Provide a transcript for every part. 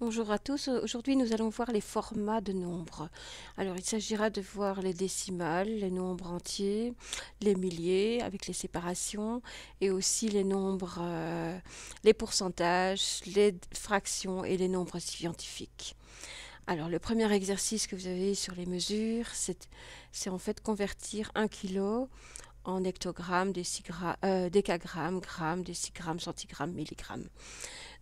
Bonjour à tous. Aujourd'hui, nous allons voir les formats de nombres. Alors, il s'agira de voir les décimales, les nombres entiers, les milliers avec les séparations et aussi les nombres, les pourcentages, les fractions et les nombres scientifiques. Alors, le premier exercice que vous avez sur les mesures, c'est en fait convertir 1 kilo en hectogrammes, décagrammes, grammes, décigrammes, centigrammes, milligrammes.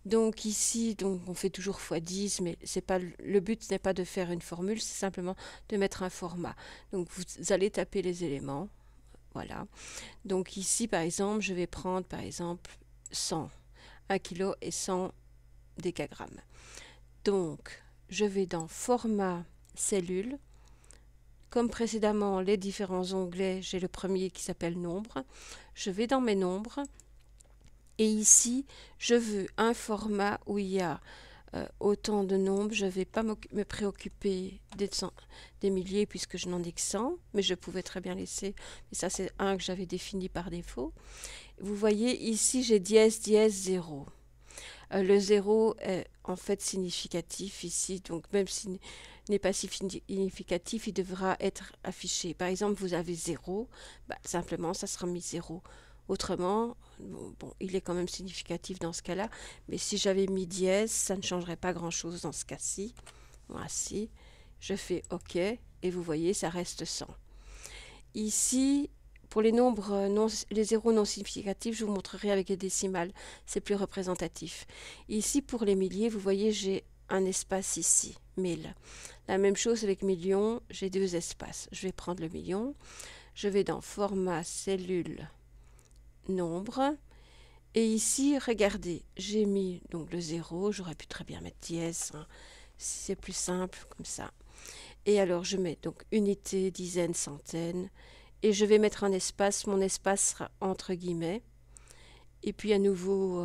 Donc ici, on fait toujours x10, mais c'est pas, le but n'est pas de faire une formule, c'est simplement de mettre un format. Donc vous allez taper les éléments, voilà. Donc ici, par exemple, je vais prendre, par exemple, 100, 1 kg et 100 décagrammes. Donc, je vais dans Format, Cellule. Comme précédemment, les différents onglets, j'ai le premier qui s'appelle Nombre. Je vais dans mes nombres. Et ici, je veux un format où il y a autant de nombres. Je ne vais pas me préoccuper des milliers puisque je n'en ai que 100, mais je pouvais très bien laisser. Et ça, c'est un que j'avais défini par défaut. Vous voyez, ici, j'ai dièse, dièse, 0. Le 0 est en fait significatif ici, donc même s'il n'est pas significatif, il devra être affiché. Par exemple, vous avez 0, simplement, ça sera mis 0. Autrement, bon, il est quand même significatif dans ce cas-là, mais si j'avais mis dièse, ça ne changerait pas grand-chose dans ce cas-ci. Voici, je fais OK, et vous voyez, ça reste 100. Ici, pour les nombres, les zéros non significatifs, je vous montrerai avec les décimales, c'est plus représentatif. Ici, pour les milliers, vous voyez, j'ai un espace ici, 1000. La même chose avec millions, j'ai deux espaces. Je vais prendre le million, je vais dans Format, Cellule, Nombre, et ici, regardez, j'ai mis donc le 0, j'aurais pu très bien mettre dièse, hein, c'est plus simple comme ça. Et alors, je mets donc unité, dizaine, centaine, et je vais mettre un espace, mon espace sera entre guillemets, et puis à nouveau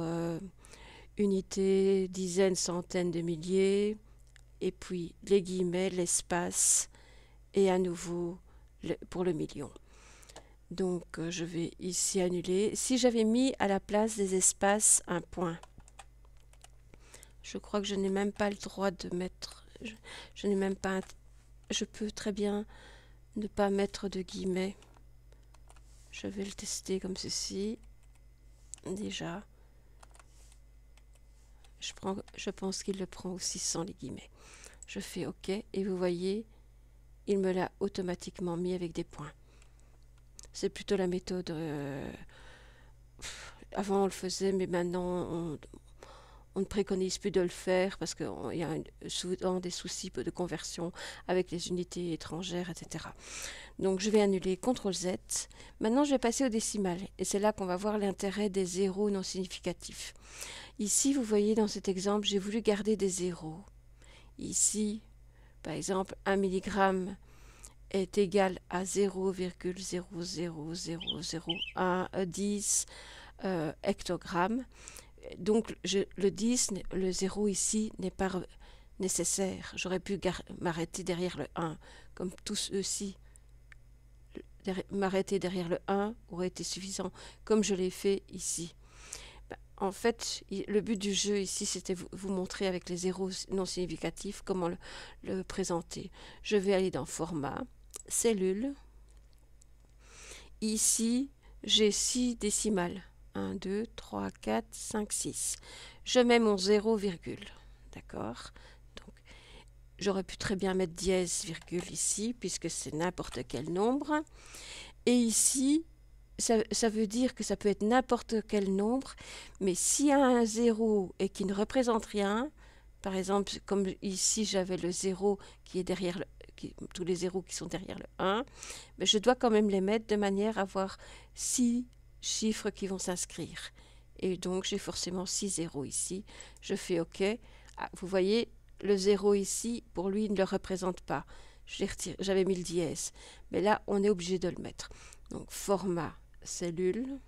unité, dizaine, centaine de milliers, et puis les guillemets, l'espace, et à nouveau pour le million. Donc je vais ici annuler. Si j'avais mis à la place des espaces un point, je crois que je n'ai même pas le droit de mettre, je n'ai même pas, je peux très bien ne pas mettre de guillemets. Je vais le tester comme ceci. Déjà, je pense qu'il le prend aussi sans les guillemets. Je fais OK et vous voyez, il me l'a automatiquement mis avec des points. C'est plutôt la méthode. Avant on le faisait, mais maintenant on ne préconise plus de le faire parce qu'il y a souvent des soucis de conversion avec les unités étrangères, etc. Donc je vais annuler CTRL-Z. Maintenant je vais passer au décimal et c'est là qu'on va voir l'intérêt des zéros non significatifs. Ici vous voyez dans cet exemple j'ai voulu garder des zéros. Ici par exemple 1 mg est égal à 0,0000110 hectogrammes. Donc le 10, le 0 ici n'est pas nécessaire. J'aurais pu m'arrêter derrière le 1, comme tous ceux-ci. M'arrêter derrière le 1 aurait été suffisant, comme je l'ai fait ici. En fait, le but du jeu ici, c'était vous montrer avec les zéros non significatifs comment le présenter. Je vais aller dans Format, Cellule. Ici, j'ai 6 décimales. 1, 2, 3, 4, 5, 6. Je mets mon 0, virgule. D'accord? Donc, j'aurais pu très bien mettre dièse, virgule ici, puisque c'est n'importe quel nombre. Et ici, ça veut dire que ça peut être n'importe quel nombre, mais s'il y a un 0 et qui ne représente rien, par exemple, comme ici j'avais le 0 qui est derrière tous les zéros qui sont derrière le 1, mais je dois quand même les mettre de manière à avoir 6 chiffres qui vont s'inscrire. Et donc j'ai forcément 6 zéros ici. Je fais OK. Ah, vous voyez, le 0 ici, pour lui, il ne le représente pas. J'avais mis le dièse. Mais là, on est obligé de le mettre. Donc, Format, Cellule.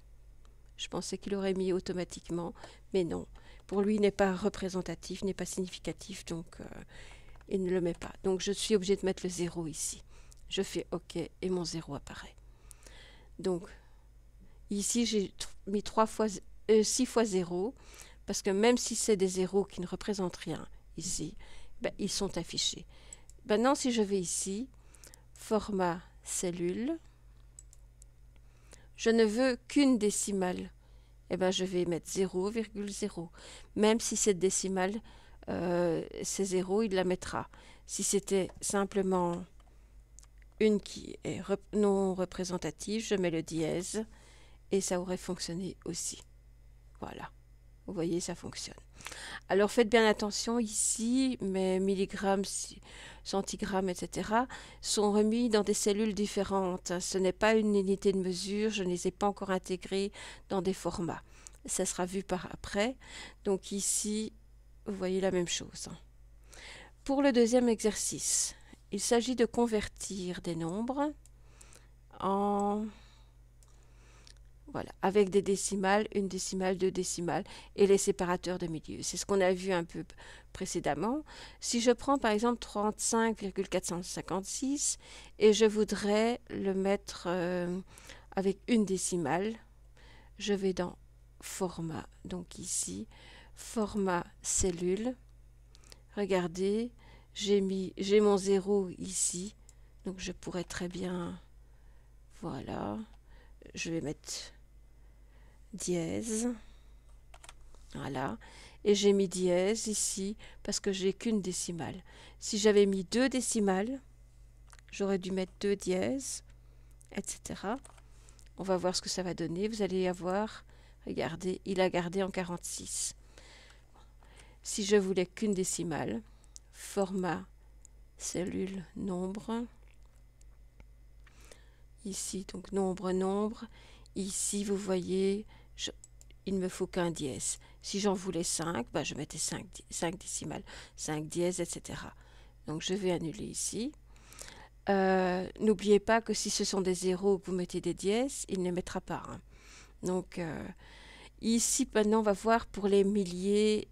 Je pensais qu'il aurait mis automatiquement, mais non. Pour lui, il n'est pas représentatif, n'est pas significatif, donc il ne le met pas. Donc, je suis obligée de mettre le 0 ici. Je fais OK et mon 0 apparaît. Donc, ici, j'ai mis 6 fois 0, parce que même si c'est des zéros qui ne représentent rien, ici, ben, ils sont affichés. Maintenant, si je vais ici, format cellule, je ne veux qu'une décimale. Eh ben, je vais mettre 0,0. Même si cette décimale, c'est 0, il la mettra. Si c'était simplement une qui est non représentative, je mets le dièse et ça aurait fonctionné aussi. Voilà. Vous voyez, ça fonctionne. Alors faites bien attention ici, mes milligrammes, centigrammes, etc. sont remis dans des cellules différentes. Ce n'est pas une unité de mesure, je ne les ai pas encore intégrées dans des formats. Ça sera vu par après. Donc ici, vous voyez la même chose. Pour le deuxième exercice, il s'agit de convertir des nombres en... Voilà, avec des décimales, une décimale, deux décimales et les séparateurs de milieu. C'est ce qu'on a vu un peu précédemment. Si je prends par exemple 35,456 et je voudrais le mettre avec une décimale, je vais dans format, donc ici, format cellule. Regardez, j'ai mon 0 ici, donc je pourrais très bien, voilà, je vais mettre dièse, voilà, et j'ai mis dièse ici parce que j'ai qu'une décimale. Si j'avais mis deux décimales, j'aurais dû mettre deux dièses, etc. On va voir ce que ça va donner. Vous allez avoir, regardez, il a gardé en 46. Si je voulais qu'une décimale, format cellule nombre, ici donc nombre, ici vous voyez, il ne me faut qu'un dièse. Si j'en voulais 5, bah, je mettais 5 décimales, 5 dièses, etc. Donc je vais annuler ici. N'oubliez pas que si ce sont des zéros que vous mettez des dièses, il ne les mettra pas. Hein. Donc ici maintenant on va voir pour les milliers,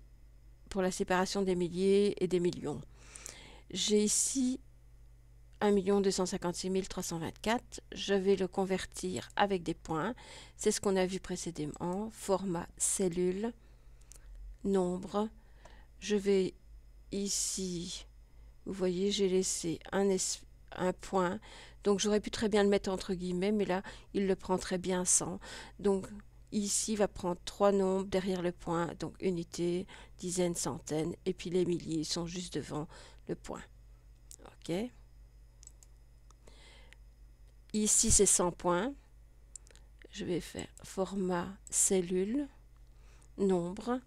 pour la séparation des milliers et des millions. J'ai ici 1 256 324, je vais le convertir avec des points. C'est ce qu'on a vu précédemment. Format cellule, nombre. Je vais ici, vous voyez, j'ai laissé un point. Donc j'aurais pu très bien le mettre entre guillemets, mais là, il le prend très bien sans. Donc ici, il va prendre trois nombres derrière le point. Donc unité, dizaines, centaines, et puis les milliers sont juste devant le point. OK. Ici, c'est 100 points. Je vais faire format cellule, nombre.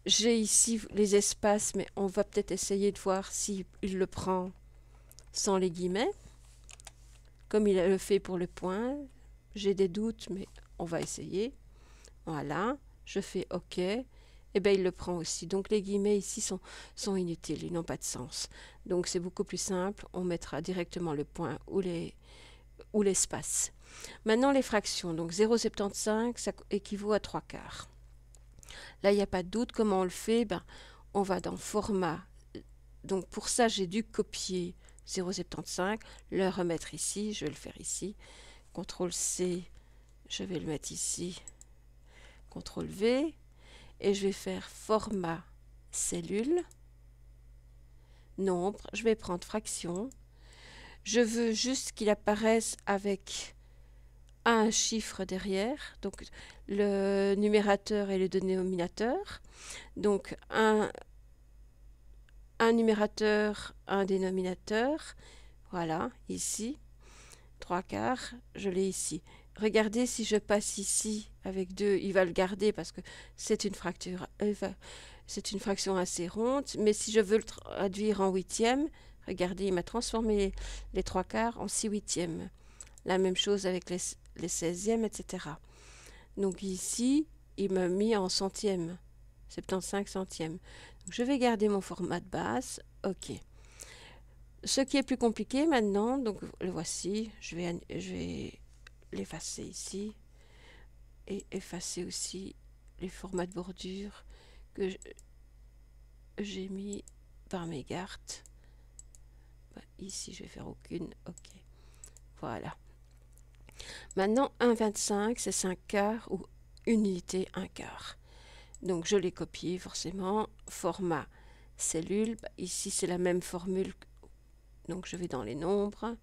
J'ai ici les espaces, mais on va peut-être essayer de voir s'il le prend sans les guillemets, comme il le fait pour le point. J'ai des doutes, mais on va essayer. Voilà, je fais OK. Et bien, il le prend aussi. Donc, les guillemets ici sont inutiles, ils n'ont pas de sens. Donc, c'est beaucoup plus simple. On mettra directement le point ou l'espace. Maintenant, les fractions. Donc, 0,75, ça équivaut à 3 quarts. Là, il n'y a pas de doute. Comment on le fait? Ben, on va dans Format. Donc, pour ça, j'ai dû copier 0,75, le remettre ici. Je vais le faire ici. CTRL-C, je vais le mettre ici. CTRL-V. Et je vais faire Format cellule. Nombre. Je vais prendre fraction. Je veux juste qu'il apparaisse avec un chiffre derrière, donc le numérateur et le dénominateur. Donc un numérateur, un dénominateur. Voilà, ici. 3 quarts, je l'ai ici. Regardez, si je passe ici avec 2, il va le garder parce que c'est une fraction assez ronde. Mais si je veux le traduire en huitième, regardez, il m'a transformé les 3 quarts en 6 huitièmes. La même chose avec les 16e, etc. Donc ici, il m'a mis en centièmes, 75 centièmes. Donc je vais garder mon format de base. OK. Ce qui est plus compliqué maintenant, donc le voici, je vais l'effacer ici et effacer aussi les formats de bordure que j'ai mis par mégarde. Ici, je vais faire aucune. OK. Voilà. Maintenant, 1,25, c'est 5 quarts ou une unité 1 quart. Donc, je l'ai copié forcément. Format cellule. Ici, c'est la même formule. Donc, je vais dans les nombres.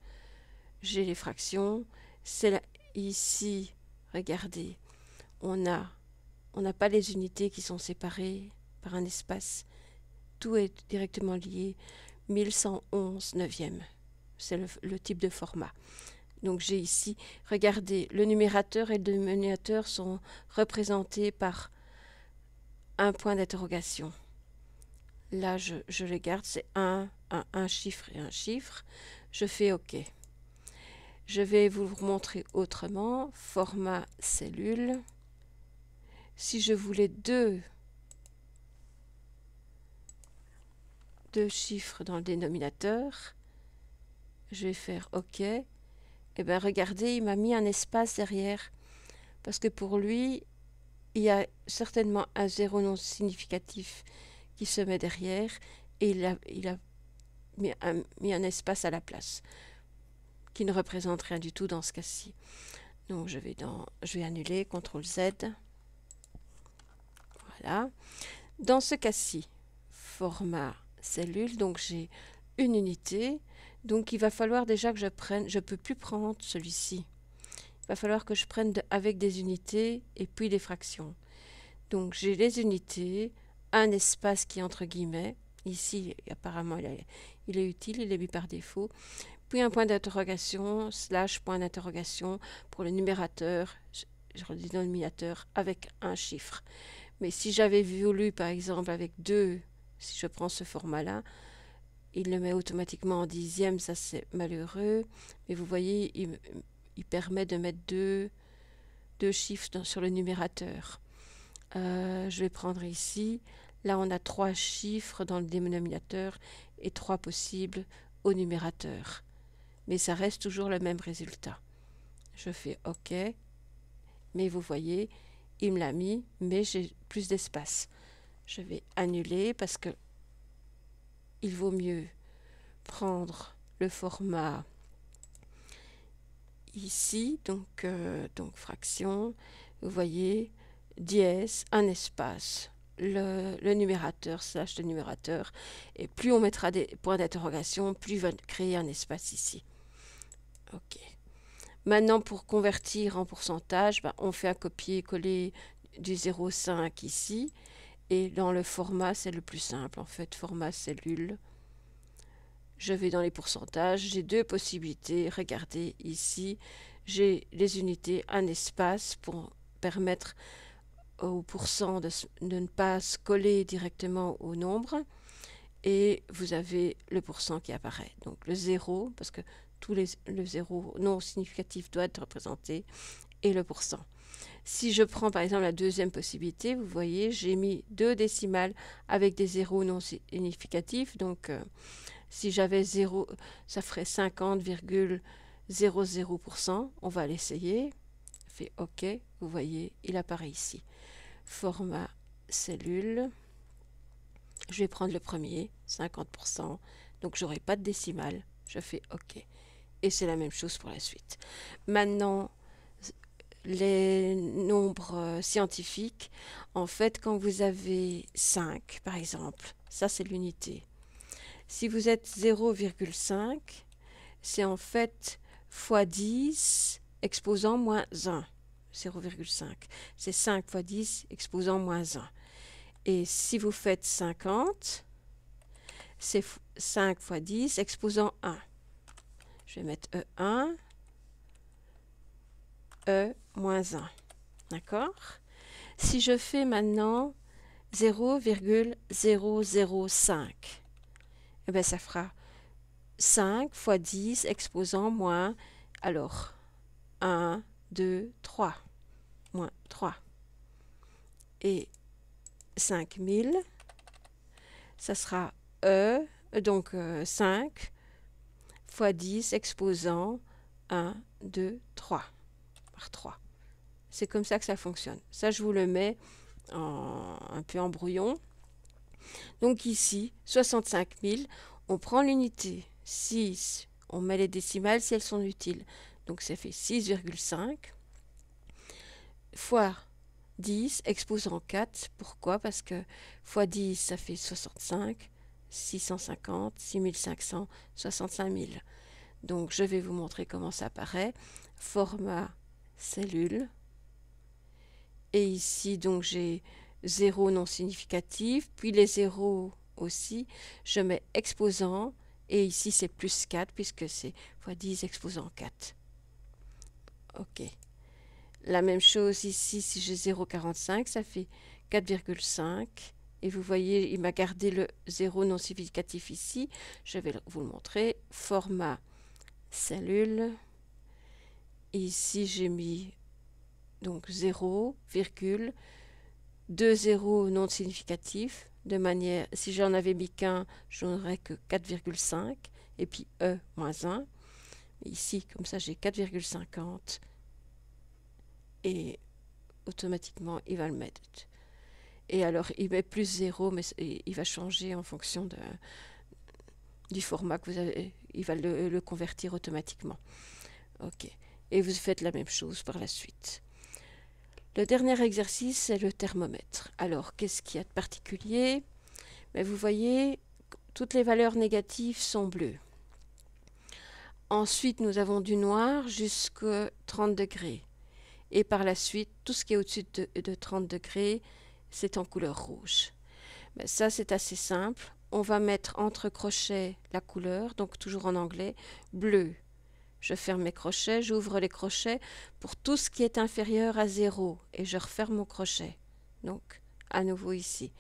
J'ai les fractions. Ici, regardez, on n'a pas les unités qui sont séparées par un espace. Tout est directement lié. 1111 neuvième. C'est le type de format. Donc j'ai ici, regardez, le numérateur et le dénominateur sont représentés par un point d'interrogation. Là, je les garde, c'est un chiffre et un chiffre. Je fais OK. Je vais vous montrer autrement. Format cellule. Si je voulais deux chiffres dans le dénominateur, je vais faire OK. Et bien regardez, il m'a mis un espace derrière. Parce que pour lui, il y a certainement un zéro non significatif qui se met derrière. Et il a mis un espace à la place, qui ne représente rien du tout dans ce cas-ci. Donc je vais annuler, CTRL Z. Voilà. Dans ce cas-ci, format cellule, donc j'ai une unité. Donc il va falloir déjà que je prenne, je ne peux plus prendre celui-ci. Il va falloir que je prenne avec des unités et puis des fractions. Donc j'ai les unités, un espace qui est entre guillemets. Ici, apparemment, il est utile, il est mis par défaut. Puis un point d'interrogation, / point d'interrogation pour le numérateur, le dénominateur avec un chiffre. Mais si j'avais voulu, par exemple, avec deux, si je prends ce format-là, il le met automatiquement en dixième, ça c'est malheureux. Mais vous voyez, il permet de mettre deux chiffres sur le numérateur. Je vais prendre ici. Là, on a 3 chiffres dans le dénominateur et 3 possibles au numérateur. Mais ça reste toujours le même résultat. Je fais OK. Mais vous voyez, il me l'a mis, mais j'ai plus d'espace. Je vais annuler parce que il vaut mieux prendre le format ici, donc fraction. Vous voyez, dièse, un espace. Le numérateur / le numérateur, et plus on mettra des points d'interrogation, plus il va créer un espace ici. OK. Maintenant, pour convertir en pourcentage, on fait un copier-coller du 0,5 ici, et dans le format, c'est le plus simple en fait, format cellule. Je vais dans les pourcentages, j'ai deux possibilités. Regardez ici, j'ai les unités, un espace pour permettre au pourcent de ne pas se coller directement au nombre, et vous avez le pourcent qui apparaît. Donc le 0, parce que le 0 non significatif doit être représenté, et le pourcent. Si je prends par exemple la deuxième possibilité, vous voyez, j'ai mis 2 décimales avec des zéros non significatifs. Donc si j'avais 0, ça ferait 50,00%. On va l'essayer. Fait OK, vous voyez, il apparaît ici. Format cellule. Je vais prendre le premier, 50%. Donc j'aurai pas de décimale. Je fais OK. Et c'est la même chose pour la suite. Maintenant, les nombres scientifiques, en fait, quand vous avez 5, par exemple, ça c'est l'unité. Si vous êtes 0,5, c'est en fait fois 10 exposant moins 1. 0,5. C'est 5 fois 10 exposant moins 1. Et si vous faites 50, c'est 5 fois 10 exposant 1. Je vais mettre E1, E moins 1. D'accord? Si je fais maintenant 0,005, eh bien ça fera 5 fois 10 exposant moins, alors 1, 2, 3, moins 3. Et 5000, ça sera donc 5 fois 10 exposant 1, 2, 3, par 3. C'est comme ça que ça fonctionne. Ça, je vous le mets un peu en brouillon. Donc ici, 65 000, on prend l'unité 6, on met les décimales si elles sont utiles. Donc ça fait 6,5 fois 10 exposant 4. Pourquoi? Parce que fois 10, ça fait 65. 650, 6500, 65000. Donc je vais vous montrer comment ça apparaît. Format cellule. Et ici, donc j'ai 0 non significatif, puis les zéros aussi. Je mets exposant, et ici c'est plus 4, puisque c'est x 10 exposant 4. OK. La même chose ici, si j'ai 0,45, ça fait 4,5. Et vous voyez, il m'a gardé le 0 non significatif ici. Je vais vous le montrer. Format cellule. Et ici, j'ai mis donc 0, virgule, 2 zéros non significatifs, de manière, si j'en avais mis qu'un, je n'aurais que 4,5, et puis E moins 1. Ici, comme ça, j'ai 4,50, et automatiquement, il va le mettre. Et alors, il met plus 0, mais il va changer en fonction du format que vous avez. Il va le convertir automatiquement. OK. Et vous faites la même chose par la suite. Le dernier exercice, c'est le thermomètre. Alors, qu'est-ce qu'il y a de particulier? Vous voyez, toutes les valeurs négatives sont bleues. Ensuite, nous avons du noir jusqu'à 30 degrés. Et par la suite, tout ce qui est au-dessus de 30 degrés, c'est en couleur rouge. Ça, c'est assez simple. On va mettre entre crochets la couleur, donc toujours en anglais, bleu. Je ferme mes crochets, j'ouvre les crochets pour tout ce qui est inférieur à 0 et je referme mon crochet. Donc, à nouveau ici.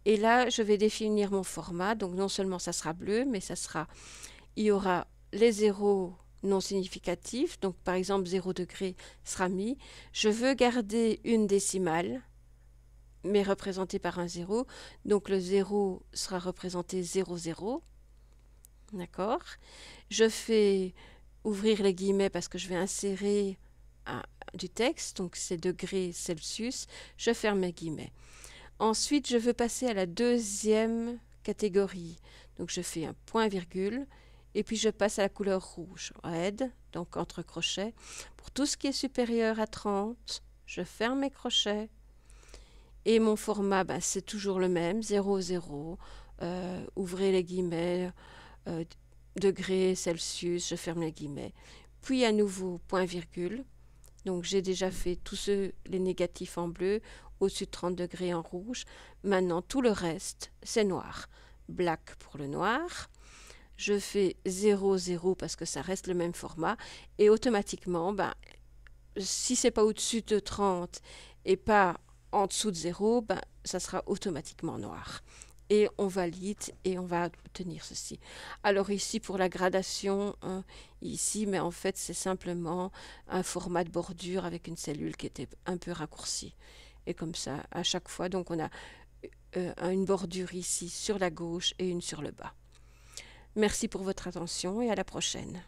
Et là, je vais définir mon format. Donc, non seulement ça sera bleu, mais il y aura les zéros non significatifs. Donc, par exemple, 0 degré sera mis. Je veux garder une décimale, mais représentée par un 0. Donc, le 0 sera représenté 0, 0. D'accord? Je fais ouvrir les guillemets parce que je vais insérer du texte, donc c'est degrés Celsius, je ferme mes guillemets. Ensuite, je veux passer à la deuxième catégorie. Donc je fais un point virgule et puis je passe à la couleur rouge, red, donc entre crochets. Pour tout ce qui est supérieur à 30, je ferme mes crochets et mon format, c'est toujours le même, 0, 0, ouvrez les guillemets, degrés Celsius, je ferme les guillemets. Puis à nouveau, point virgule. Donc j'ai déjà fait tous les négatifs en bleu, au-dessus de 30 degrés en rouge. Maintenant, tout le reste, c'est noir. Black pour le noir. Je fais 0, 0 parce que ça reste le même format. Et automatiquement, si c'est pas au-dessus de 30 et pas en dessous de 0, ça sera automatiquement noir. Et on valide et on va obtenir ceci. Alors ici pour la gradation, ici, mais en fait c'est simplement un format de bordure avec une cellule qui était un peu raccourcie. Et comme ça, à chaque fois, donc on a une bordure ici sur la gauche et une sur le bas. Merci pour votre attention et à la prochaine.